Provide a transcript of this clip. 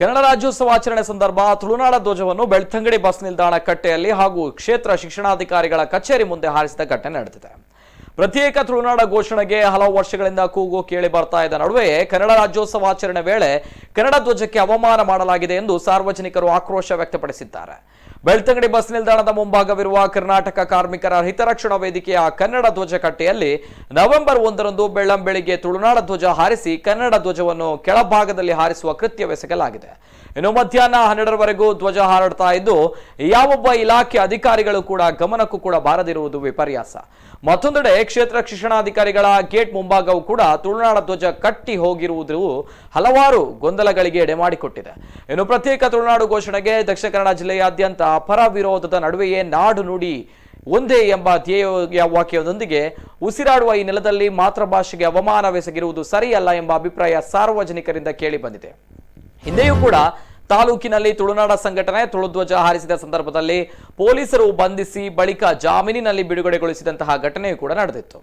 ಕನ್ನಡ ರಾಜ್ಯೋತ್ಸವ ಆಚರಣೆ ಸಂದರ್ಭ ತುಳುನಾಡ ಧ್ವಜವನ್ನು ಬೆಳ್ತಂಗಡಿ ಬಸ್ ನಿಲ್ದಾಣ ಕಟ್ಟೆಯಲ್ಲಿ ಹಾಗೂ ಕ್ಷೇತ್ರ ಶಿಕ್ಷಣಾಧಿಕಾರಿಗಳ ಕಚೇರಿ ಮುಂದೆ ಹಾರಿಸಿದ ಘಟನೆ ನಡೆದಿದೆ. ಪ್ರತ್ಯೇಕ ತುಳುನಾಡ ಘೋಷಣೆಗೆ ಹಲವು ವರ್ಷಗಳಿಂದ ಕೂಗು ಕೇಳಿ ಬರ್ತಾ ಇದ್ದ ನಡುವೆಯೇ ಕನ್ನಡ ರಾಜ್ಯೋತ್ಸವ ಆಚರಣೆ ವೇಳೆ ಕನ್ನಡ ಧ್ವಜಕ್ಕೆ ಅವಮಾನ ಮಾಡಲಾಗಿದೆ ಎಂದು ಸಾರ್ವಜನಿಕರು ಆಕ್ರೋಶ ವ್ಯಕ್ತಪಡಿಸಿದ್ದಾರೆ. ಬೆಳ್ತಂಗಡಿ ಬಸ್ ನಿಲ್ದಾಣದ ಮುಂಭಾಗವಿರುವ ಕರ್ನಾಟಕ ಕಾರ್ಮಿಕರ ಹಿತರಕ್ಷಣಾ ವೇದಿಕೆಯ ಕನ್ನಡ ಧ್ವಜ ಕಟ್ಟೆಯಲ್ಲಿ ನವೆಂಬರ್ 1ರಂದು ಬೆಳ್ಳಂಬೆಳಿಗ್ಗೆ ತುಳುನಾಡ ಧ್ವಜ ಹಾರಿಸಿ ಕನ್ನಡ ಧ್ವಜವನ್ನು ಕೆಳಭಾಗದಲ್ಲಿ ಹಾರಿಸುವ ಕೃತ್ಯವೆಸಗಲಾಗಿದೆ. ಇನ್ನು ಮಧ್ಯಾಹ್ನ 12ರವರೆಗೂ ಧ್ವಜ ಹಾರಾಡ್ತಾ ಇದ್ದು ಯಾವೊಬ್ಬ ಇಲಾಖೆ ಅಧಿಕಾರಿಗಳು ಕೂಡ ಗಮನಕ್ಕೂ ಕೂಡ ಬಾರದಿರುವುದು ವಿಪರ್ಯಾಸ. ಮತ್ತೊಂದೆಡೆ ಕ್ಷೇತ್ರ ಶಿಕ್ಷಣಾಧಿಕಾರಿಗಳ ಗೇಟ್ ಮುಂಭಾಗವೂ ಕೂಡ ತುಳುನಾಡ ಧ್ವಜ ಕಟ್ಟಿ ಹೋಗಿರುವುದು ಹಲವಾರು ಗೊಂದಲಗಳಿಗೆ ಎಡೆಮಾಡಿಕೊಟ್ಟಿದೆ. ಇನ್ನು ಪ್ರತ್ಯೇಕ ತುಳುನಾಡು ಘೋಷಣೆಗೆ ದಕ್ಷಿಣ ಕನ್ನಡ ಜಿಲ್ಲೆಯಾದ್ಯಂತ ಪರ ವಿರೋಧದ ನಡುವೆಯೇ ನಾಡು ನುಡಿ ಒಂದೇ ಎಂಬ ಧ್ಯೇಯ ವಾಕ್ಯದೊಂದಿಗೆ ಉಸಿರಾಡುವ ಈ ನೆಲದಲ್ಲಿ ಮಾತೃಭಾಷೆಗೆ ಅವಮಾನವೆಸಗಿರುವುದು ಸರಿಯಲ್ಲ ಎಂಬ ಅಭಿಪ್ರಾಯ ಸಾರ್ವಜನಿಕರಿಂದ ಕೇಳಿ ಬಂದಿದೆ. ಹಿಂದೆಯೂ ಕೂಡ ತಾಲೂಕಿನಲ್ಲಿ ತುಳುನಾಡ ಸಂಘಟನೆ ತುಳುಧ್ವಜ ಹಾರಿಸಿದ ಸಂದರ್ಭದಲ್ಲಿ ಪೊಲೀಸರು ಬಂಧಿಸಿ ಬಳಿಕ ಜಾಮೀನಿನಲ್ಲಿ ಬಿಡುಗಡೆಗೊಳಿಸಿದಂತಹ ಘಟನೆಯೂ ಕೂಡ ನಡೆದಿತ್ತು.